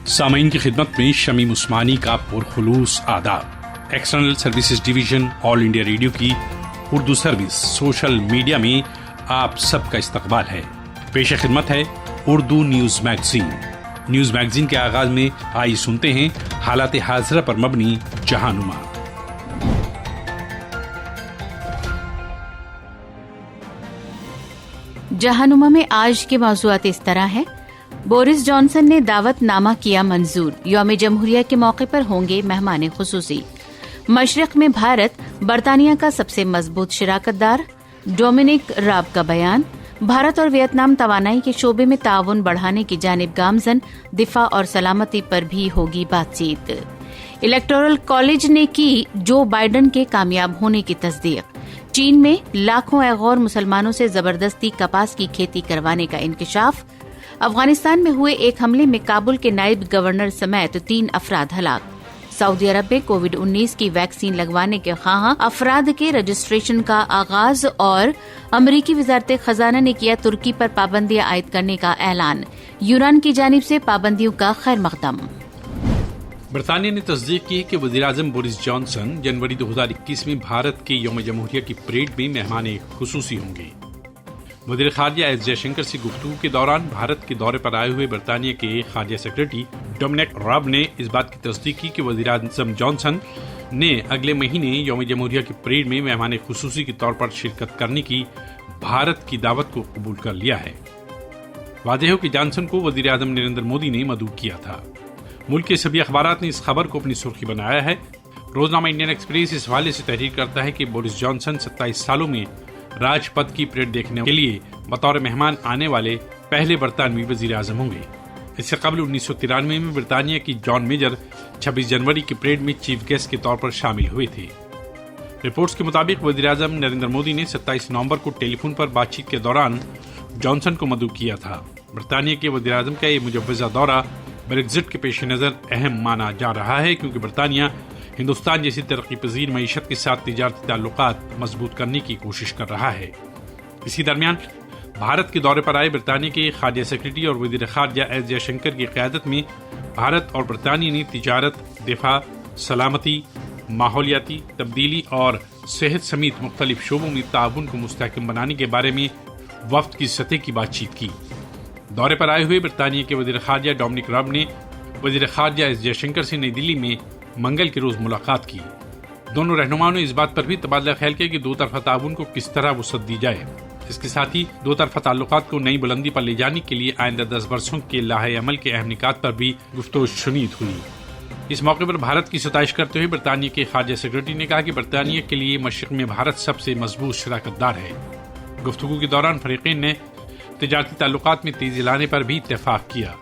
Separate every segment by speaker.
Speaker 1: सामीन की खिदमत में शमीम उस्मानी का पुरखुलूस आदाब। External services division all India radio की उर्दू सर्विस सोशल मीडिया में आप सबका इस्तकबाल है। पेश खिदमत है Urdu news magazine. News magazine के आगाज में आइए सुनते हैं हालात हाज़िरा पर मबनी जहानुमा।
Speaker 2: जहानुमा में आज के मौज़ूआत इस तरह है। बोरिस जॉनसन ने दावतनामा किया मंजूर, यौम जमहूरिया के मौके पर होंगे मेहमान खुसूसी। मशरिक में भारत बरतानिया का सबसे मजबूत शिराकतदार, डोमिनिक राब का बयान। भारत और वियतनाम तवानाई के शोबे में ताउन बढ़ाने की जानिब गामजन, दिफा और सलामती पर भी होगी बातचीत। इलेक्टोरल कॉलेज ने की जो बाइडन के कामयाब होने की तस्दीक। चीन में लाखों गैर मुसलमानों से जबरदस्ती कपास की खेती करवाने का इंकशाफ। अफगानिस्तान में हुए एक हमले में काबुल के नायब गवर्नर समेत 3 अफराद हलाक। सऊदी अरब में कोविड-19 की वैक्सीन लगवाने के ख्वाह अफराद के रजिस्ट्रेशन का आगाज। और अमरीकी वजारत खजाना ने किया तुर्की पर पाबंदियां आयद करने का ऐलान। यूनान की जानिब से पाबंदियों का खैर मकदम।
Speaker 1: बरतानिया ने तस्दीक की है कि वज़ीर-ए-आज़म बोरिस जॉनसन जनवरी 2021 में भारत के यौम जमहूरिया की परेड में मेहमान खुसूसी होंगे। वज़ीर ख़ारजा एस जयशंकर से गुफ्तगू के दौरान भारत के दौरे पर आए हुए बरतानिया के ख़ारजा सेक्रेटरी डोमिनिक राब ने इस बात की तस्दीक की कि वज़ीर-ए-आज़म जॉनसन ने अगले महीने यौम जमहूरिया की परेड में मेहमान खुसूसी के तौर पर शिरकत करने की भारत की दावत को कबूल कर लिया है। वाज़ेह हो कि जॉनसन को वज़ीर-ए-आज़म नरेंद्र मोदी ने मदऊ किया था। मुल्क के सभी अखबारात ने इस खबर को अपनी सुर्खी बनाया है। रोजनामा इंडियन एक्सप्रेस इस हवाले से तहरीर करता है कि बोरिस जॉनसन 27 सालों में राजपथ की परेड देखने के लिए बतौर मेहमान आने वाले पहले बरतानवी वजीर आजम होंगे। इससे कबल 1993 में बरतानिया की जॉन मेजर 26 जनवरी की परेड में चीफ गेस्ट के तौर पर शामिल हुए थे। रिपोर्ट्स के मुताबिक वजीर आजम नरेंद्र मोदी ने 27 नवंबर को टेलीफोन पर बातचीत के दौरान जॉनसन को मदऊ किया था। बरतानिया के वजीर आजम का ये मुजव्वज़ा दौरा ब्रेक्जिट के पेश नज़र अहम माना जा रहा है, क्योंकि बरतानिया हिंदुस्तान जैसी तरक्की पजीर मईशत के साथ तिजारती ताल्लुकात मजबूत करने की कोशिश कर रहा है। इसी दरमियान भारत के दौरे पर आए बरतानिया के खारजा सेक्रेटरी और वज़ीर ख़ारजा एस जयशंकर की क़यादत में भारत और बरतानिया ने तिजारत, दिफा, सलामती, माहौलियाती तब्दीली और सेहत समेत मुख्तलिफ शोबों में ताउन को मुस्तहकम बनाने के बारे में वफ्द की सतह की बातचीत की। दौरे पर आए हुए बरतानिया के वज़ीर ख़ारजा डोमिनिक राब ने वज़ीर ख़ारजा एस जयशंकर से नई दिल्ली में मंगल के रोज मुलाकात की। दोनों रहनुमाओं ने इस बात पर भी तबादला ख्याल किया कि दो तरफा ताउन को किस तरह वसअत दी जाए। इसके साथ ही दो तरफा ताल्लुकात को नई बुलंदी पर ले जाने के लिए आइंदा 10 वर्षों के लाहे अमल के अहम निकात पर भी गुफ्तगू शुनीद हुई। इस मौके पर भारत की सताइश करते हुए बरतानिया के खारजा सेक्रेटरी ने कहा कि बरतानिया के लिए मशरिक में भारत सबसे मजबूत शराकतदार है। गुफ्तगू के दौरान फरीकैन ने तिजारती ताल्लुकात में तेजी लाने पर भी इत्तेफाक किया।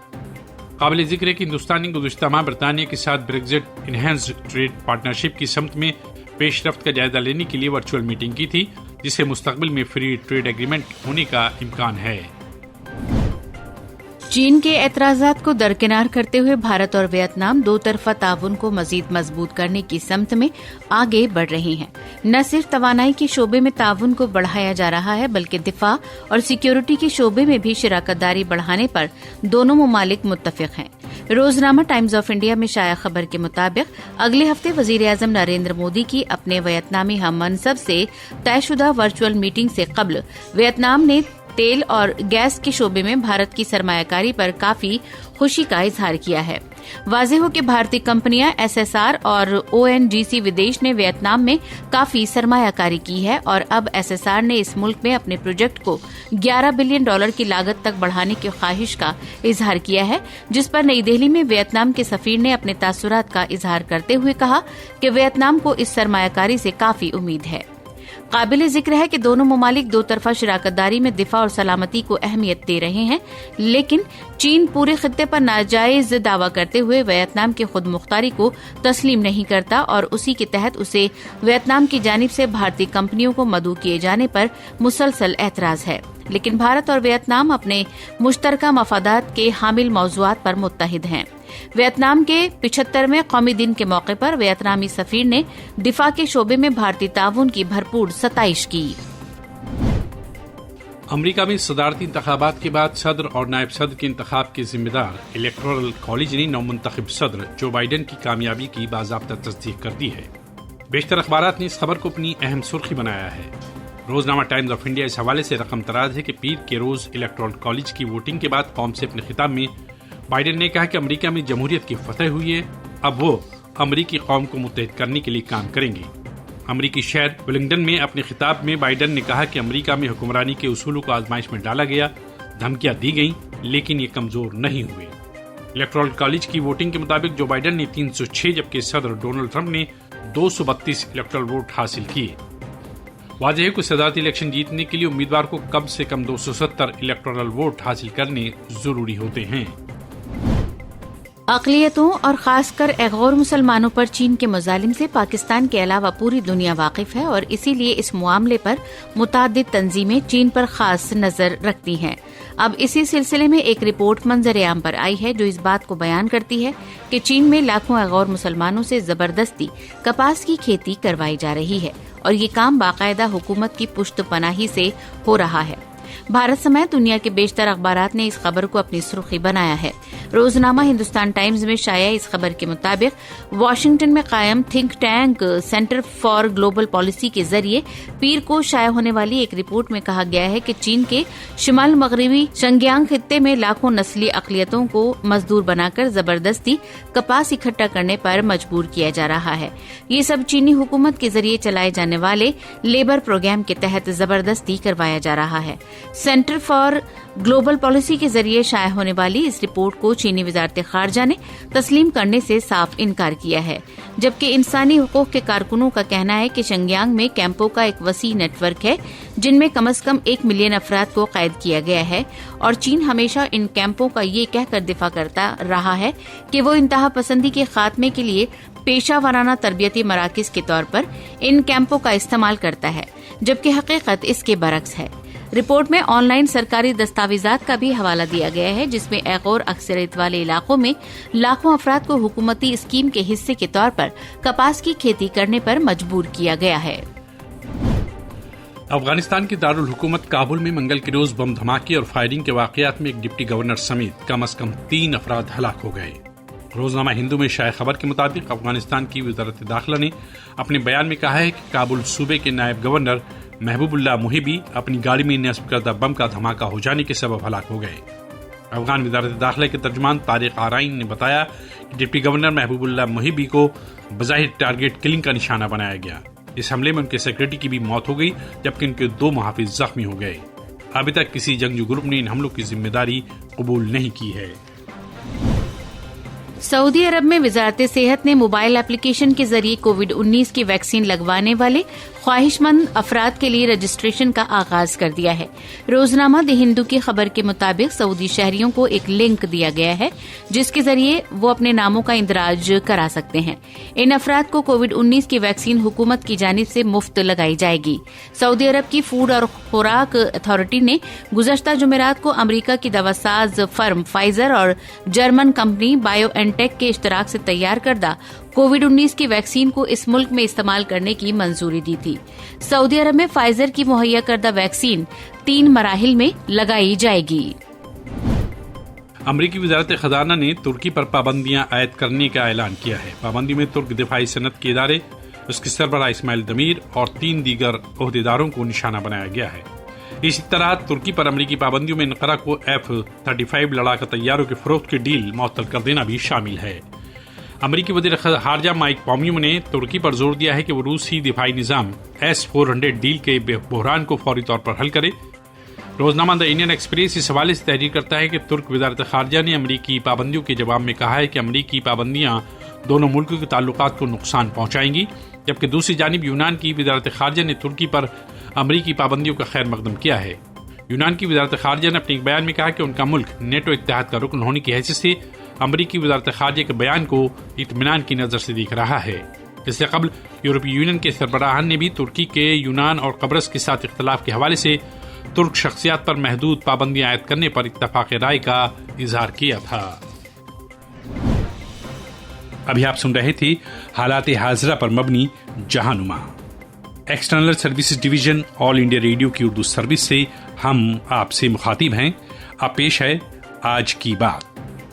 Speaker 1: काबिल जिक्र है कि हिंदुस्तान ने गुज़िश्ता माह बरतानिया के साथ ब्रेक्जिट इनहैंस्ड ट्रेड पार्टनरशिप की समत में पेशरफ्त का जायजा लेने के लिए वर्चुअल मीटिंग की थी, जिससे मुस्तकबिल में फ्री ट्रेड एग्रीमेंट होने का इम्कान है।
Speaker 2: चीन के एतराज़ात को दरकिनार करते हुए भारत और वियतनाम दो तरफा ताउन को मजीद मजबूत करने की समत में आगे बढ़ रहे हैं। न सिर्फ तवानाई के शोबे में ताउन को बढ़ाया जा रहा है, बल्कि दिफा और सिक्योरिटी के शोबे में भी शराकतदारी बढ़ाने पर दोनों मुमालिक मुत्तफिक हैं। रोजनामा टाइम्स ऑफ इंडिया में शाया खबर के मुताबिक अगले हफ्ते वज़ीर-ए-आज़म नरेंद्र मोदी की अपने वियतनामी हम मनसब से तयशुदा वर्चुअल मीटिंग से कबल वियतनाम ने तेल और गैस के शोबे में भारत की सरमायाकारी पर काफी खुशी का इजहार किया है। वाज़ेह हो कि भारतीय कंपनियां SSR और ONGC विदेश ने वियतनाम में काफी सरमायाकारी की है और अब SSR ने इस मुल्क में अपने प्रोजेक्ट को $11 बिलियन की लागत तक बढ़ाने की ख्वाहिश का इजहार किया है, जिस पर नई दिल्ली में वियतनाम के सफीर ने अपने तासुरात का इजहार करते हुए कहा कि वियतनाम को इस सरमायाकारी से काफी उम्मीद है। काबिल जिक्र है कि दोनों ममालिक दो तरफा शराकतदारी में दिफा और सलामती को अहमियत दे रहे हैं, लेकिन चीन पूरे खित्ते पर नाजायज दावा करते हुए वियतनाम की खुद मुख्तारी को तस्लीम नहीं करता और उसी के तहत उसे वियतनाम की जानिब से भारतीय कंपनियों को मदऊ किए जाने पर मुसलसल एतराज है। लेकिन भारत और वियतनाम अपने मुश्तरका मफादात के हामिल मौज़ूआत पर मुत्तहिद हैं। वियतनाम के 75वें कौमी दिन के मौके पर वियतनामी सफीर ने दिफा के शोबे में भारतीय ताउन की भरपूर सताइश की।
Speaker 1: امریکہ میں صدارتی انتخابات کے بعد صدر اور نائب صدر کے انتخاب کے ذمہ دار الیکٹورل کالج نے نومنتخب صدر جو بائیڈن کی کامیابی کی باضابطہ تصدیق کر دی ہے۔ بیشتر اخبارات نے اس خبر کو اپنی اہم سرخی بنایا ہے۔ روزنامہ ٹائمز آف انڈیا اس حوالے سے رقم تراز ہے کہ پیر کے روز الیکٹورل کالج کی ووٹنگ کے بعد قوم سے اپنے خطاب میں بائیڈن نے کہا کہ امریکہ میں جمہوریت کی فتح ہوئی ہے، اب وہ امریکی قوم کو متحد کرنے کے لیے کام کریں گے۔ امریکی شہر ولنگٹن میں اپنے خطاب میں بائیڈن نے کہا کہ امریکہ میں حکمرانی کے اصولوں کو آزمائش میں ڈالا گیا، دھمکیاں دی گئیں لیکن یہ کمزور نہیں ہوئے۔ الیکٹورل کالج کی ووٹنگ کے مطابق جو بائیڈن نے 306 جبکہ صدر ڈونلڈ ٹرمپ نے 232 الیکٹورل ووٹ حاصل کیے۔ واضح ہے کہ صدارتی الیکشن جیتنے کے لیے امیدوار کو کم سے کم 270 الیکٹورل ووٹ حاصل کرنے ضروری ہوتے ہیں۔
Speaker 2: اقلیتوں اور خاص کر غیر مسلمانوں پر چین کے مظالم سے پاکستان کے علاوہ پوری دنیا واقف ہے اور اسی لیے اس معاملے پر متعدد تنظیمیں چین پر خاص نظر رکھتی ہیں۔ اب اسی سلسلے میں ایک رپورٹ منظر عام پر آئی ہے جو اس بات کو بیان کرتی ہے کہ چین میں لاکھوں غیر مسلمانوں سے زبردستی کپاس کی کھیتی کروائی جا رہی ہے اور یہ کام باقاعدہ حکومت کی پشت پناہی سے ہو رہا ہے۔ بھارت سمیت دنیا کے بیشتر اخبارات نے اس خبر کو اپنی سرخی بنایا ہے۔ روزنامہ ہندوستان ٹائمز میں شائع اس خبر کے مطابق واشنگٹن میں قائم think tank centre for global policy کے ذریعے پیر کو شائع ہونے والی ایک رپورٹ میں کہا گیا ہے کہ چین کے شمال مغربی شنگیانگ خطے میں لاکھوں نسلی اقلیتوں کو مزدور بنا کر زبردستی کپاس اکٹھا کرنے پر مجبور کیا جا رہا ہے۔ یہ سب چینی حکومت کے ذریعے چلائے جانے والے لیبر پروگرام کے تحت زبردستی کروایا جا رہا ہے۔ سینٹر فار گلوبل پالیسی کے ذریعے شائع ہونے والی اس رپورٹ کو چینی وزارت خارجہ نے تسلیم کرنے سے صاف انکار کیا ہے، جبکہ انسانی حقوق کے کارکنوں کا کہنا ہے کہ شنگیانگ میں کیمپوں کا ایک وسیع نیٹ ورک ہے جن میں کم از کم 1 ملین افراد کو قید کیا گیا ہے اور چین ہمیشہ ان کیمپوں کا یہ کہہ کر دفاع کرتا رہا ہے کہ وہ انتہا پسندی کے خاتمے کے لیے پیشہ ورانہ تربیتی مراکز کے طور پر ان کیمپوں کا استعمال کرتا ہے، جبکہ حقیقت اس کے برعکس ہے۔ رپورٹ میں آن لائن سرکاری دستاویزات کا بھی حوالہ دیا گیا ہے جس میں غیر اکثریت والے علاقوں میں لاکھوں افراد کو حکومتی اسکیم کے حصے کے طور پر کپاس کی کھیتی کرنے پر مجبور کیا گیا ہے۔
Speaker 1: افغانستان کے دارالحکومت کابل میں منگل کے روز بم دھماکے اور فائرنگ کے واقعات میں ایک ڈپٹی گورنر سمیت کم از کم 3 افراد ہلاک ہو گئے۔ روزنامہ ہندو میں شائع خبر کے مطابق افغانستان کی وزارت داخلہ نے اپنے بیان میں کہا ہے کہ کابل صوبے کے نائب گورنر محبوب اللہ محبی اپنی گاڑی میں نصب کردہ بم کا دھماکہ ہو جانے کے سبب ہلاک ہو گئے۔ افغان وزارت داخلہ کے ترجمان طارق آرائن نے بتایا کہ ڈپٹی گورنر محبوب اللہ محبی کو بظاہر ٹارگٹ کلنگ کا نشانہ بنایا گیا۔ اس حملے میں ان کے سیکرٹری کی بھی موت ہو گئی جبکہ ان کے 2 محافظ زخمی ہو گئے۔ ابھی تک کسی جنگجو گروپ نے ان حملوں کی ذمہ داری قبول نہیں کی ہے۔
Speaker 2: سعودی عرب میں وزارت صحت نے موبائل اپلیکیشن کے ذریعے کووڈ-19 کی ویکسین لگوانے والے خواہش مند افراد کے لیے رجسٹریشن کا آغاز کر دیا ہے۔ روزنامہ دی ہندو کی خبر کے مطابق سعودی شہریوں کو ایک لنک دیا گیا ہے جس کے ذریعے وہ اپنے ناموں کا اندراج کرا سکتے ہیں۔ ان افراد کو کووڈ-19 کی ویکسین حکومت کی جانب سے مفت لگائی جائے گی۔ سعودی عرب کی فوڈ اور خوراک اتھارٹی نے گزشتہ جمعرات کو امریکہ کی دواساز فرم فائزر اور جرمن کمپنی بایو این ٹیک کے اشتراک سے تیار کردہ کووڈ-19 کی ویکسین کو اس ملک میں استعمال کرنے کی منظوری دی تھی۔ سعودی عرب میں فائزر کی مہیا کردہ ویکسین 3 مراحل میں لگائی جائے گی۔
Speaker 1: امریکی وزارت خزانہ نے ترکی پر پابندیاں عائد کرنے کا اعلان کیا ہے۔ پابندی میں ترک دفاعی صنعت کے ادارے، اس کے سربراہ اسماعیل دمیر اور 3 دیگر عہدیداروں کو نشانہ بنایا گیا ہے۔ اسی طرح ترکی پر امریکی پابندیوں میں انقرہ کو F-35 لڑاکا طیاروں کے فروخت کی ڈیل معطل کر دینا بھی شامل ہے۔ امریکی وزیر خارجہ مائک پومپیو نے ترکی پر زور دیا ہے کہ وہ روسی دفاعی نظام S-400 ڈیل کے بحران کو فوری طور پر حل کرے۔ روزنامہ دی انڈین ایکسپریس اس حوالے سے تحریر کرتا ہے کہ ترک وزارت خارجہ نے امریکی پابندیوں کے جواب میں کہا ہے کہ امریکی پابندیاں دونوں ملکوں کے تعلقات کو نقصان پہنچائیں گی، جبکہ دوسری جانب یونان کی وزارت خارجہ نے ترکی پر امریکی پابندیوں کا خیر مقدم کیا ہے۔ یونان کی وزارت خارجہ نے اپنے ایک بیان میں کہا کہ ان کا ملک نیٹو اتحاد کا رکن ہونے کی حیثیت سے امریکی وزارت خارجہ کے بیان کو اطمینان کی نظر سے دیکھ رہا ہے۔ اس سے قبل یورپی یونین کے سربراہان نے بھی ترکی کے یونان اور قبرص کے ساتھ اختلاف کے حوالے سے ترک شخصیات پر محدود پابندیاں عائد کرنے پر اتفاق رائے کا اظہار کیا تھا۔ ابھی آپ سن رہے تھے حالات حاضرہ پر مبنی جہانما۔ ایکسٹرنل سروسز ڈویژن آل انڈیا ریڈیو کی اردو سروس سے हम आपसे मुखातिब हैं। अब पेश है आज की बात।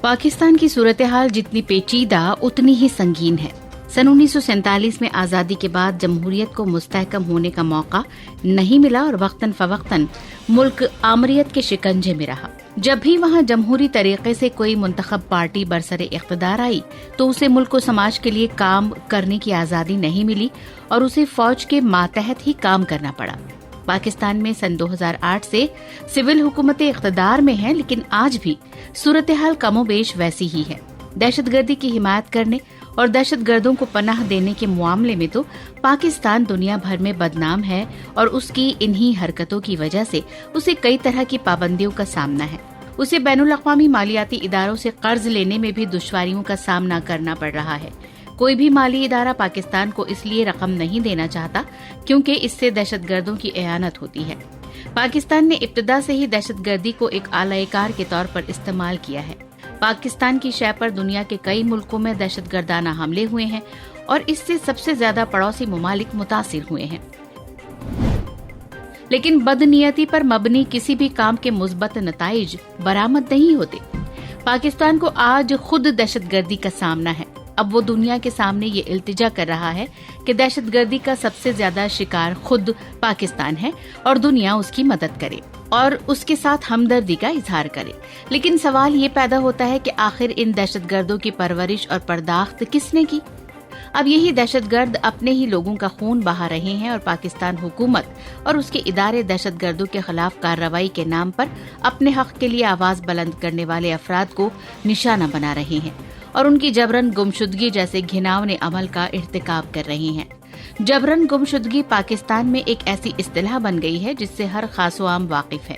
Speaker 2: पाकिस्तान की सूरत हाल जितनी पेचीदा उतनी ही संगीन है। सन 1947 में आज़ादी के बाद जमहूरियत को मुस्तहकम होने का मौका नहीं मिला और वक्तन फवक्तन मुल्क आमरियत के शिकंजे में रहा। जब भी वहाँ जमहूरी तरीके से कोई मुंतखब पार्टी बरसरे इख्तिदार आई तो उसे मुल्क व समाज के लिए काम करने की आज़ादी नहीं मिली और उसे फौज के मातहत ही काम करना पड़ा। पाकिस्तान में सन 2008 से सिविल हुकूमत इख्तिदार में है, लेकिन आज भी सूरत हाल कमोबेश वैसी ही है। दहशतगर्दी की हिमायत करने और दहशतगर्दों को पनाह देने के मामले में तो पाकिस्तान दुनिया भर में बदनाम है और उसकी इन्हीं हरकतों की वजह से उसे कई तरह की पाबंदियों का सामना है। उसे बैनुल अक़वामी मालियाती इदारों से कर्ज लेने में भी दुश्वारियों का सामना करना पड़ रहा है। कोई भी माली इदारा पाकिस्तान को इसलिए रकम नहीं देना चाहता क्योंकि इससे दहशतगर्दों की एयानत होती है। पाकिस्तान ने इब्तिदा से ही दहशतगर्दी को एक आलाएकार के तौर पर इस्तेमाल किया है। पाकिस्तान की शय पर दुनिया के कई मुल्कों में दहशतगर्दाना हमले हुए हैं और इससे सबसे ज्यादा पड़ोसी ममालिक मुतासिर हुए हैं। लेकिन बदनीयती पर मबनी किसी भी काम के मुस्बत नताइज बरामद नहीं होते। पाकिस्तान को आज खुद दहशतगर्दी का सामना है। अब वो दुनिया के सामने ये इल्तिजा कर रहा है कि दहशतगर्दी का सबसे ज्यादा शिकार खुद पाकिस्तान है और दुनिया उसकी मदद करे और उसके साथ हमदर्दी का इजहार करे। लेकिन सवाल ये पैदा होता है कि आखिर इन दहशतगर्दों की परवरिश और पर्दाख्त किसने की? अब यही दहशतगर्द अपने ही लोगों का खून बहा रहे हैं और पाकिस्तान हुकूमत और उसके इदारे दहशतगर्दों के खिलाफ कार्रवाई के नाम पर अपने हक के लिए आवाज बुलंद करने वाले अफराद को निशाना बना रहे हैं और उनकी जबरन गुमशुदगी जैसे घिनौने अमल का इर्तिकाब कर रहे हैं। जबरन गुमशुदगी पाकिस्तान में एक ऐसी इस्तिलाह बन गई है जिससे हर खासो आम वाकिफ है।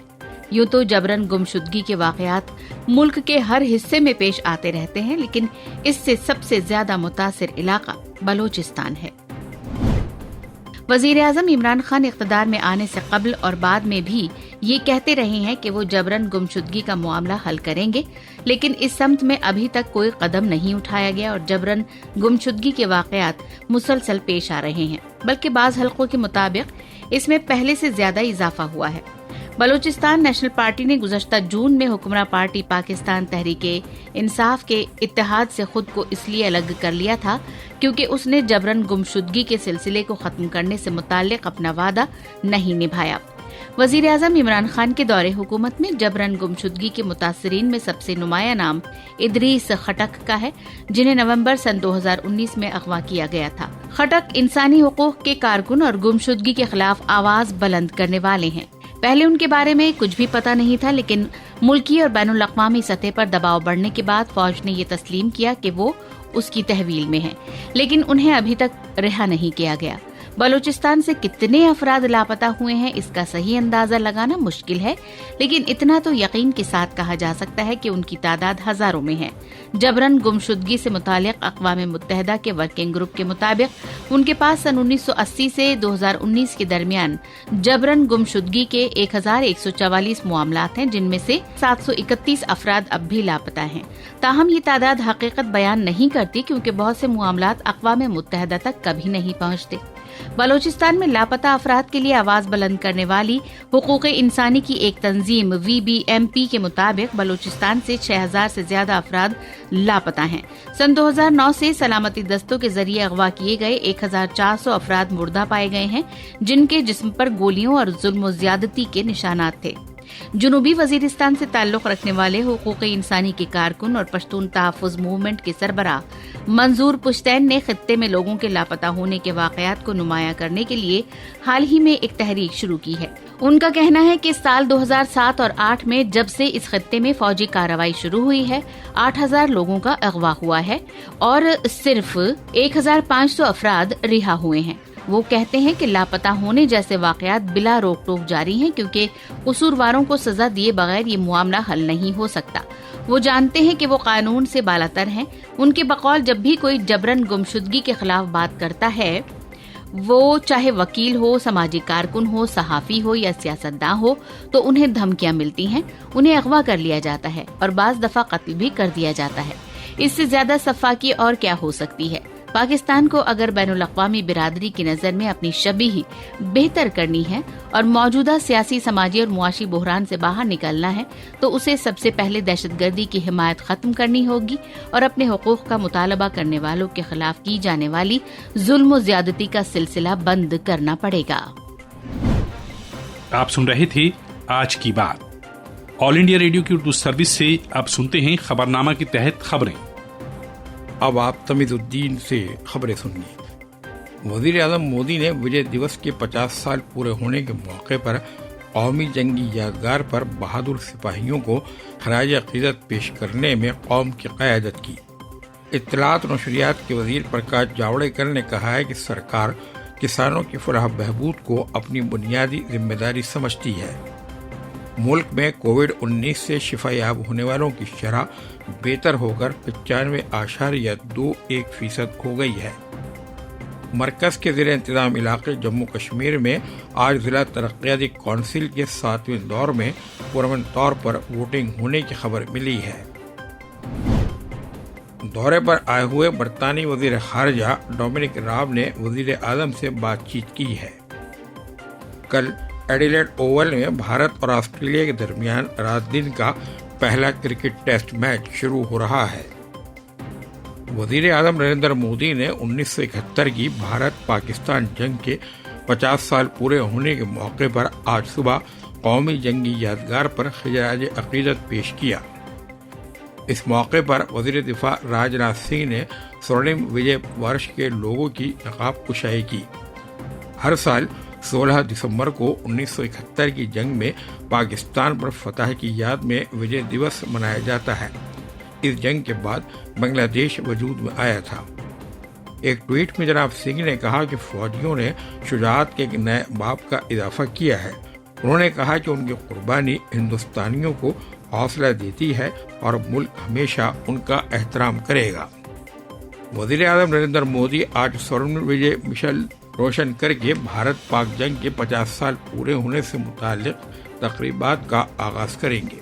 Speaker 2: यूं तो जबरन गुमशुदगी के वाकयात मुल्क के हर हिस्से में पेश आते रहते हैं, लेकिन इससे सबसे ज्यादा मुतासिर इलाका बलोचिस्तान है। वजीर आजम इमरान खान इख्तिदार में आने से कबल और बाद में भी ये कहते रहे हैं कि वो जबरन गुमशुदगी का मामला हल करेंगे, लेकिन इस सम्त में अभी तक कोई कदम नहीं उठाया गया और जबरन गुमशुदगी के वाकयात मुसलसल पेश आ रहे हैं। बल्कि बाज़ हल्कों के मुताबिक इसमें पहले से ज्यादा इजाफा हुआ है। बलूचिस्तान नेशनल पार्टी ने गुज़श्ता जून में हुक्मरां पार्टी पाकिस्तान तहरीके इंसाफ के इत्तेहाद से खुद को इसलिए अलग कर लिया था क्योंकि उसने जबरन गुमशुदगी के सिलसिले को खत्म करने से मुताल्लिक अपना वादा नहीं निभाया। वजीर आजम इमरान खान के दौरे हुकूमत में जबरन गुमशुदगी के मुतासरीन में सबसे नुमाया नाम इदरीस खटक का है, जिन्हें नवंबर सन 2019 में अगवा किया गया था। खटक इंसानी हुकूक के कारकुन और गुमशुदगी के खिलाफ आवाज बुलंद करने वाले हैं। पहले उनके बारे में कुछ भी पता नहीं था, लेकिन मुल्की और बैनुल अक़वामी सतह पर दबाव बढ़ने के बाद फौज ने ये तस्लीम किया कि वो उसकी तहवील में है, लेकिन उन्हें अभी तक रिहा नहीं किया गया। बलूचिस्तान से कितने अफराद लापता हुए हैं इसका सही अंदाजा लगाना मुश्किल है, लेकिन इतना तो यकीन के साथ कहा जा सकता है कि उनकी तादाद हजारों में है। जबरन गुमशुदगी से मुतालिक अक़वाम मुत्तहिदा के वर्किंग ग्रुप के मुताबिक उनके पास सन 1980 से 2019 के दरमियान जबरन गुमशुदगी के 1144 मामलात हैं, जिनमें से 731 अफराद अब भी लापता हैं। ताहम ये तादाद हकीकत बयान नहीं करती क्योंकि बहुत से मामलात अक़वाम मुत्तहिदा तक कभी नहीं पहुँचते। बलूचिस्तान में लापता अफराद के लिए आवाज बुलंद करने वाली हुकूक इंसानी की एक तंजीम VBMP के मुताबिक बलूचिस्तान से 6000 से ज्यादा अफराद लापता हैं। सन 2009 से सलामती दस्तों के जरिए अगवा किए गए 1400 अफराद मुर्दा पाए गए हैं, जिनके जिस्म पर गोलियों और जुल्म ज्यादती के निशानात थे। जुनूबी वजीरिस्तान से ताल्लुक रखने वाले हुकूक इंसानी के कारकुन और पश्तून तहफ़्फ़ुज़ मूवमेंट के सरबराह मंजूर पुश्तैन ने खित्ते में लोगों के लापता होने के वाकयात को नुमाया करने के लिए हाल ही में एक तहरीक शुरू की है। उनका कहना है कि साल 2007 और 8 में जब से इस खित्ते में फौजी कार्रवाई शुरू हुई है 8000 लोगों का अगवा हुआ है और सिर्फ 1500 अफराद रिहा हुए हैं। वो कहते हैं कि लापता होने जैसे वाकयात बिला रोक टोक जारी हैं क्योंकि कसूरवारों को सजा दिए बगैर ये मामला हल नहीं हो सकता। वो जानते हैं कि वो कानून से बालातर हैं। उनके बकौल जब भी कोई जबरन गुमशुदगी के खिलाफ बात करता है, वो चाहे वकील हो, समाजी कारकुन हो, सहाफी हो या सियासतदान हो, तो उन्हें धमकियां मिलती हैं, उन्हें अगवा कर लिया जाता है और बाज दफा कत्ल भी कर दिया जाता है। इससे ज्यादा सफाकी और क्या हो सकती है। पाकिस्तान को अगर बैनुल-अक़वामी बिरादरी की नज़र में अपनी शबीह बेहतर करनी है और मौजूदा सियासी, समाजी और मुआशी बहरान से बाहर निकलना है तो उसे सबसे पहले दहशतगर्दी की हिमायत खत्म करनी होगी और अपने हुकूक का मुतालबा करने वालों के खिलाफ की जाने वाली जुल्म और ज्यादती का सिलसिला बंद करना पड़ेगा।
Speaker 1: आप सुन रहे थे आज की बात। ऑल इंडिया रेडियो की उर्दू सर्विस से अब सुनते हैं खबरनामा के तहत खबरें।
Speaker 3: अब आप तमीज़ुद्दीन से खबरें सुनिए। वज़ीर आज़म मोदी ने विजय दिवस के 50 साल पूरे होने के मौके पर कौमी जंगी यादगार पर बहादुर सिपाहियों को खराज अक़ीदत पेश करने में कौम की क़यादत की। इत्तलात और नशरियात के वज़ीर प्रकाश जावड़ेकर ने कहा है कि सरकार किसानों की फलाह बहबूद को अपनी बुनियादी जिम्मेदारी समझती है। मुल्क में कोविड-19 से शिफायाब होने वालों की शरह बेहतर होकर 95.21% हो गई है। मरकज़ के ज़ेर इंतज़ाम इलाक़े जम्मू कश्मीर में आज ज़िला तरक्याती कौंसिल के 7वें दौर में पुरअमन तौर पर वोटिंग होने की खबर मिली है। दौरे पर आए हुए बरतानी वज़ीर ख़ारजा डोमिनिक राब ने वज़ीर आज़म से बातचीत की है। कल एडिलेड ओवल में भारत और ऑस्ट्रेलिया के दरमियान रात दिन का पहला क्रिकेट टेस्ट मैच शुरू हो रहा है। वज़ीर आज़म नरेंद्र मोदी ने 1971 की भारत पाकिस्तान जंग के 50 साल पूरे होने के मौके पर आज सुबह कौमी जंगी यादगार पर खराज अक़ीदत पेश किया। इस मौके पर वज़ीर दिफा राजनाथ सिंह ने स्वर्णिम विजय वर्ष के लोगों की नकाब कुशाई की। हर साल 16 दिसंबर को 1971 की जंग में पाकिस्तान पर फतह की याद में विजय दिवस मनाया जाता है। इस जंग के बाद बांग्लादेश वजूद में आया था। एक ट्वीट में जनाब सिंह ने कहा कि फौजियों ने शुजाअत के एक नए बाब का इजाफा किया है। उन्होंने कहा कि उनकी कुर्बानी हिंदुस्तानियों को हौसला देती है और मुल्क हमेशा उनका एहतराम करेगा। वज़ीर आज़म नरेंद्र मोदी आज स्वर्ण विजय मिशन रोशन करके भारत पाक जंग के 50 साल पूरे होने से मुताल्लिक तकरीबात का आगाज करेंगे।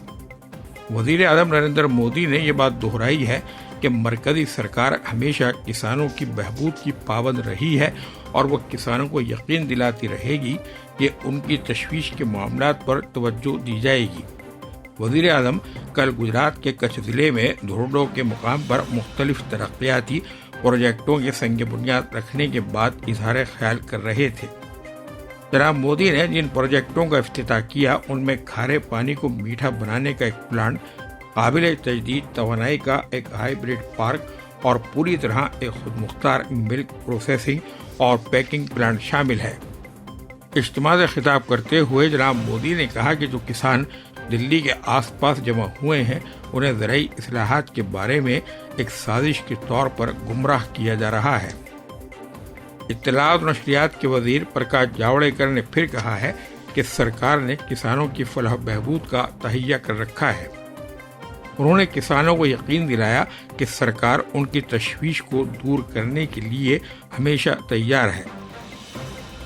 Speaker 3: वज़ीर आज़म नरेंद्र मोदी ने यह बात दोहराई है कि मरकज़ी सरकार हमेशा किसानों की बहबूद की पाबंद रही है और वह किसानों को यकीन दिलाती रहेगी कि उनकी तशवीश के मामलात पर तवज्जो दी जाएगी। वज़ीर आज़म कल गुजरात के कच्छ ज़िले में धोरडो के मुकाम पर मुख्तलिफ तरक्याती प्रोजेक्टों के संग बुनियाद रखने के बाद इजहार ख्याल कर रहे थे। जनाब मोदी ने जिन प्रोजेक्टों का इफ्तिताह किया उनमें खारे पानी को मीठा बनाने का एक प्लांट, काबिल तजदीद तवानाई का एक हाइब्रिड पार्क और पूरी तरह एक खुदमुख्तार मिल्क प्रोसेसिंग और पैकिंग प्लांट शामिल है। इज्तिमा से खिताब करते हुए जनाब मोदी ने कहा कि जो किसान दिल्ली के आसपास जमा हुए हैं उन्हें ज़राई इस्लाहात के बारे में एक साजिश के तौर पर गुमराह किया जा रहा है। इत्तलात और नशरियात के वज़ीर प्रकाश जावड़ेकर ने फिर कहा है कि सरकार ने किसानों की फलाह बहबूद का तहैया कर रखा है। उन्होंने किसानों को यकीन दिलाया कि सरकार उनकी तशवीश को दूर करने के लिए हमेशा तैयार है।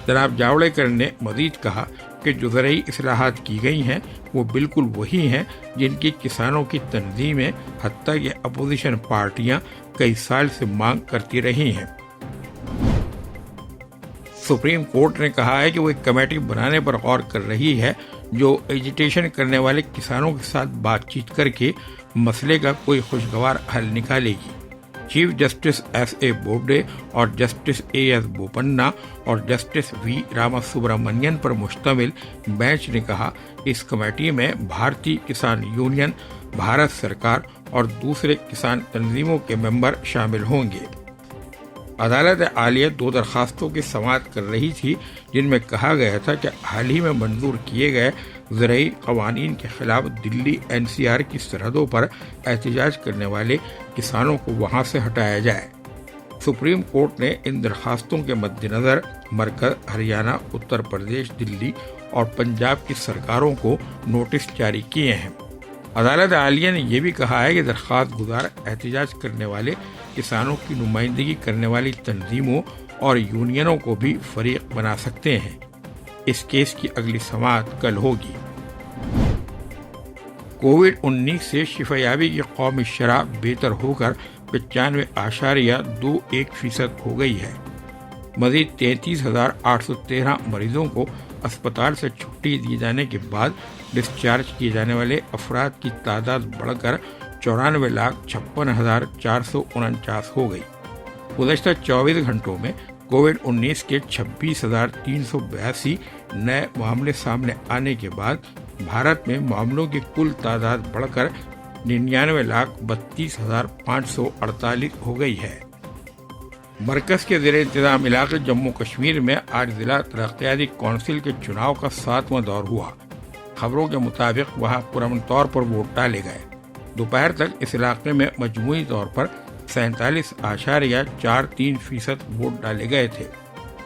Speaker 3: जनाब जावड़ेकर ने मज़ीद कहा कि जो ज़राई इस्लाहात की गई हैं वो बिल्कुल वही हैं जिनकी किसानों की तंजीमें हत्ता कि अपोजिशन पार्टियां कई साल से मांग करती रही हैं। सुप्रीम कोर्ट ने कहा है कि वो एक कमेटी बनाने पर गौर कर रही है जो एजिटेशन करने वाले किसानों के साथ बातचीत करके मसले का कोई खुशगवार हल निकालेगी। Chief justice S.A. बोबडे और जस्टिस A.S. बोपन्ना और जस्टिस V. रामासुब्रमण्यन पर मुश्तमिल बेंच ने कहा इस कमेटी में भारतीय किसान यूनियन, भारत सरकार और दूसरे किसान तंजीमों के मेंबर शामिल होंगे। अदालत आलिया 2 दरखास्तों की समाअत कर रही थी जिनमें कहा गया था कि हाल ही में मंजूर किए गए ज़राई क़वानीन के खिलाफ दिल्ली NCR की सरहदों पर एहतजाज करने वाले किसानों को वहां से हटाया जाए। सुप्रीम कोर्ट ने इन दरखास्तों के मद्देनज़र मरकज़, हरियाणा, उत्तर प्रदेश, दिल्ली और पंजाब की सरकारों को नोटिस जारी किए हैं। अदालत आलिया ने यह भी कहा है कि दरख्वास्त गुजार एहतजाज करने वाले किसानों की नुमाइंदगी करने वाली तंजीमों और यूनियनों को भी फरीक बना सकते हैं। इस केस की अगली समाअत कल होगी। कोविड-19 से शिफायाबी की कौमी शरह बेहतर होकर 95.21% हो गई है। मजीद 33,813 मरीजों को अस्पताल से छुट्टी दिए जाने के बाद डिस्चार्ज किए जाने वाले अफराद की तादाद बढ़कर 94,56,449 हो गई। गुज़श्ता 24 घंटों में कोविड-19 के 26,382 नए मामले सामने आने के बाद भारत में मामलों की कुल तादाद बढ़कर 99,32,548 हो गई है। मरकज के ज़ेरे इंतजाम इलाके जम्मू कश्मीर में आज जिला तरक्याती कौंसिल के चुनाव का 7वां दौर हुआ। खबरों के मुताबिक वहां पुरअमन तौर पर वोट डाले गए। दोपहर तक इस इलाके में मजमूई तौर पर 47.43% वोट डाले गए थे।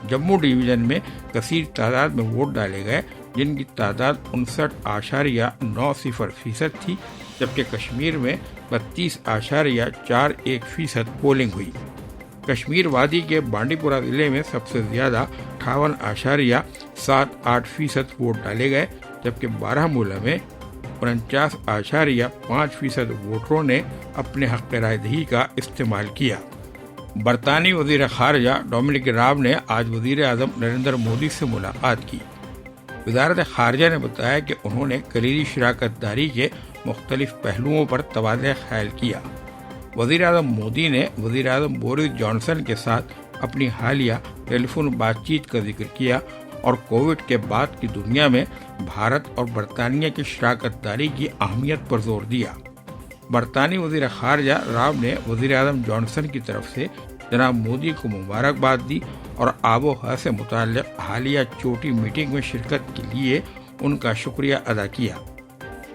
Speaker 3: जम्मू डिवीजन में कसीर तादाद में वोट डाले गए, जिनकी तादाद 59.90% थी, जबकि कश्मीर में 32.41% पोलिंग हुई। कश्मीर वादी के बांडीपुरा जिले में सबसे ज्यादा 58.78% वोट डाले गए, जबकि बारामूला में 49.5% वोटरों ने अपने हक़ रायदही का इस्तेमाल किया। बरतानी वज़ीर ख़ारजा डोमिनिक राब ने आज वज़ीर आज़म नरेंद्र मोदी से मुलाकात की। वज़ारत ख़ारजा ने बताया कि उन्होंने कलीदी शराकत दारी के मुख्तलिफ पहलुओं पर तबादला ख्याल किया। वज़ीर आज़म मोदी ने वज़ीर आज़म बोरिस जॉनसन के साथ अपनी हालिया टेलीफोन बातचीत का जिक्र किया और कोविड के बाद की दुनिया में भारत और बरतानिया की शराकत दारी की अहमियत पर जोर दिया। बरतानी वज़ीर ख़ारजा राब ने वज़ीर आज़म जॉनसन की तरफ से जनाब मोदी को मुबारकबाद दी और आबो हवा से मुताल्लिक़ हालिया चोटी मीटिंग में शिरकत के लिए उनका शुक्रिया अदा किया।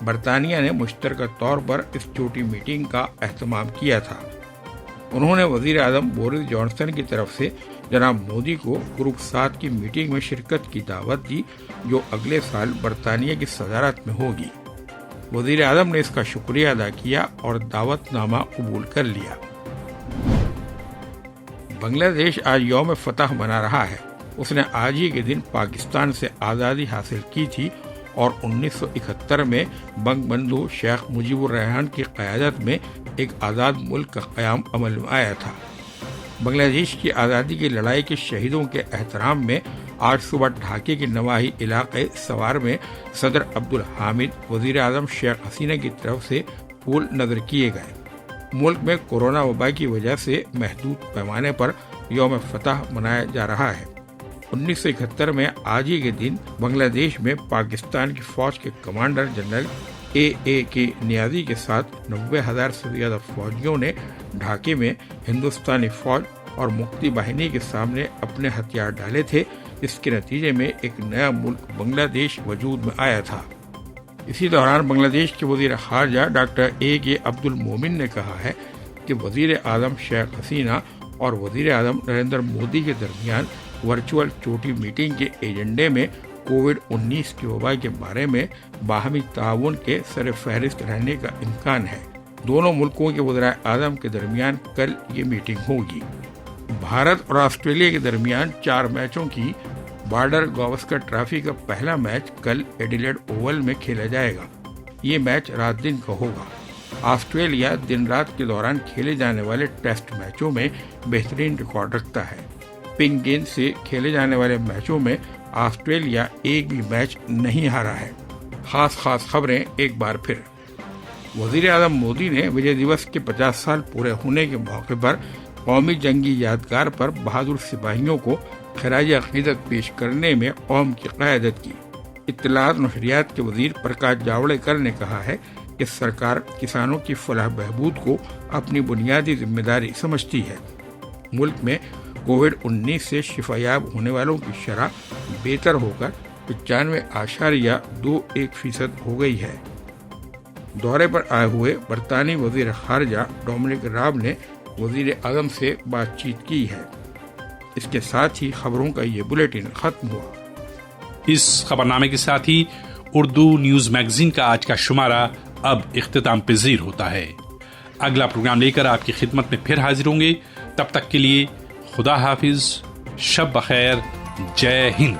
Speaker 3: बरतानिया ने मुश्तरका तौर पर इस चोटी मीटिंग का एहतमाम किया था। उन्होंने वज़ीर आज़म बोरिस जॉनसन की तरफ से जनाब मोदी को ग्रुप 7 की मीटिंग में शिरकत की दावत दी, जो अगले साल बरतानिया की सदारत में होगी। वज़ीर आज़म ने इसका शुक्रिया अदा किया और दावतनामा कबूल कर लिया। बांग्लादेश आज यौम फतह मना रहा है। उसने आज ही के दिन पाकिस्तान से आज़ादी हासिल की थी और 1971 में बंगबंधु शेख मुजीबुर रहमान की क़यादत में एक आज़ाद मुल्क का क़याम अमल में आया था। बांग्लादेश की आज़ादी की लड़ाई के शहीदों के एहतराम में आज सुबह ढाके के नवाही इलाके सवार में सदर अब्दुल हामिद वज़ीर आज़म शेख हसीना की तरफ से फूल नज़र किए गए। मुल्क में कोरोना वबा की वजह से महदूद पैमाने पर यौम फतह मनाया जा रहा है। 1971 में आज ही के दिन बांग्लादेश में पाकिस्तान की फौज के कमांडर जनरल A.A.K. नियाज़ी के साथ 90,000 से ज़्यादा फौजियों ने ढाके में हिंदुस्तानी फौज और मुक्ति बाहिनी के सामने अपने हथियार डाले थे। इसके नतीजे में एक नया मुल्क बांग्लादेश वजूद में आया था। इसी दौरान बांग्लादेश के वज़ीर ख़ारजा डॉक्टर A.K. अब्दुल मोमिन ने कहा है कि वज़ीर आज़म शेख हसीना और वज़ीर आज़म नरेंद्र मोदी के दरमियान वर्चुअल चोटी मीटिंग के एजेंडे में कोविड-19 की वबा के बारे में बाहमी ताउन के सर फहरिस्त रहने का इम्कान है। दोनों मुल्कों के वज़ीर आज़म के दरमियान कल ये मीटिंग होगी। भारत और ऑस्ट्रेलिया के दरमियान 4 मैचों की बॉर्डर गावस्कर ट्रॉफी का पहला मैच कल एडिलेड ओवल में खेला जाएगा। ये मैच रात दिन का होगा। ऑस्ट्रेलिया दिन रात के दौरान खेले जाने वाले टेस्ट मैचों में बेहतरीन रिकॉर्ड रखता है। पिंक गेंद से खेले जाने वाले मैचों में ऑस्ट्रेलिया एक भी मैच नहीं हारा है। खास खबरें एक बार फिर। वज़ीर आज़म मोदी ने विजय दिवस के 50 साल पूरे होने के मौके पर कौमी जंगी यादगार पर बहादुर सिपाहियों को खराज अक़ीदत पेश करने में कौम की क़यादत की। इत्तलात नशरियात के वज़ीर प्रकाश जावड़ेकर ने कहा है कि सरकार किसानों की फलाह बहबूद को अपनी बुनियादी जिम्मेदारी समझती है। मुल्क में कोविड-19 से शिफायाब होने वालों की शरह बेहतर होकर 95.21% हो गई है। दौरे पर आए हुए बरतानी वज़ीर ख़ारजा डोमिनिक राब ने वज़ीर आज़म से बातचीत की है। इसके साथ ही खबरों का ये बुलेटिन खत्म हुआ।
Speaker 1: इस खबरनामे के साथ ही उर्दू न्यूज मैगजीन का आज का शुमारा अब इख्तिताम पज़ीर होता है। अगला प्रोग्राम लेकर आपकी खिदमत में फिर हाजिर होंगे। तब तक के लिए खुदा हाफिज, शब बखैर, जय हिंद।